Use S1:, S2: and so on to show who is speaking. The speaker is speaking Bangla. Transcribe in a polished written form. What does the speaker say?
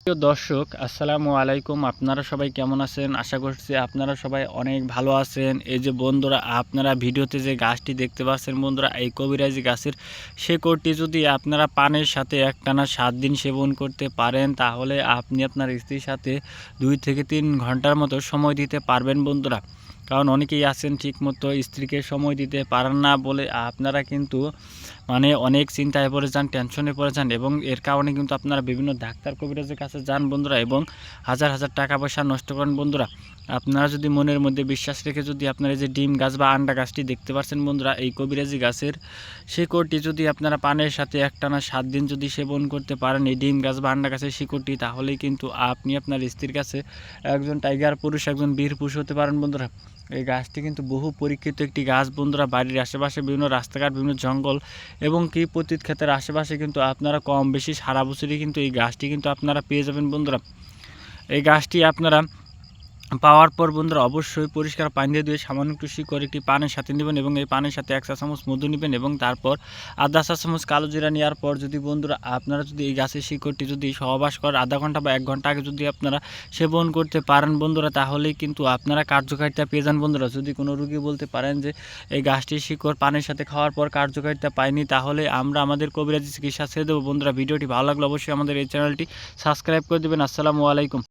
S1: প্রিয় দর্শক, আসসালামু আলাইকুম। আপনারা সবাই কেমন আছেন? আশা করছি আপনারা সবাই অনেক ভালো আছেন। এই যে বন্ধুরা, আপনারা ভিডিওতে যে গাছটি দেখতে পাচ্ছেন বন্ধুরা, এই কবিরাজি গাছের শেকড়টি যদি আপনারা পানের সাথে একটানা 7 দিন সেবন করতে পারেন, তাহলে আপনি আপনার স্ত্রীর সাথে 2 থেকে 3 ঘন্টার মতো সময় দিতে পারবেন বন্ধুরা। কারণ অনেকেই আছেন ঠিকমতো স্ত্রীকে সময় দিতে পারেন না বলে আপনারা কিন্তু অনেক চিন্তায় পড়ে যান, টেনশনে পড়ে যান, এবং এর কারণে কিন্তু আপনারা বিভিন্ন ডাক্তার কবিরাজের কাছে যান বন্ধুরা, এবং হাজার হাজার টাকা পয়সা নষ্ট করেন বন্ধুরা। আপনারা যদি মনের মধ্যে বিশ্বাস রেখে যদি আপনারা এই যে ডিম গাছ বা আন্ডা গাছটি দেখতে পাচ্ছেন বন্ধুরা, এই কবিরাজি গাছের শিকড়টি যদি আপনারা পানের সাথে একটানা 7 দিন যদি সেবন করতে পারেন, এই ডিম গাছ বা আন্ডা গাছের শিকড়টি, তাহলেই কিন্তু আপনি আপনার স্ত্রীর কাছে একজন টাইগার পুরুষ, একজন বীর পুরুষ হতে পারেন বন্ধুরা। এই গাছটি কিন্তু বহু পরীক্ষিত একটি গাছ বন্ধুরা। বাড়ির আশেপাশে বিভিন্ন রাস্তাঘাট, বিভিন্ন জঙ্গল এবং কি পতিত ক্ষেতের আশেপাশে কিন্তু আপনারা কম বেশি সারা বছরই কিন্তু এই গাছটি কিন্তু আপনারা পেয়ে যাবেন বন্ধুরা। এই গাছটি আপনারা পাওয়ার পর বন্ধুরা অবশ্যই পরিষ্কার পানি দিয়ে সামান্য একটু শিকড় একটি পানের সাথে নেবেন, এবং এই পানের সাথে 1 চা চামচ মধু নেবেন, এবং তারপর আধা চা চামচ কালো জিরা নেওয়ার পর যদি বন্ধুরা আপনারা যদি এই গাছের শিকড়টি যদি সহবাস করার আধা ঘন্টা বা 1 ঘন্টা আগে যদি আপনারা সেবন করতে পারেন বন্ধুরা, তাহলেই কিন্তু আপনারা কার্যকারিতা পেয়ে যান বন্ধুরা। যদি কোনো রোগী বলতে পারেন যে এই গাছটির শিকড় পানের সাথে খাওয়ার পর কার্যকারিতা পাইনি, তাহলে আমরা আমাদের কবিরাজি চিকিৎসা ছেড়ে দেবো বন্ধুরা। ভিডিওটি ভালো লাগলে অবশ্যই আমাদের এই চ্যানেলটি সাবস্ক্রাইব করে দেবেন। আসসালামু আলাইকুম।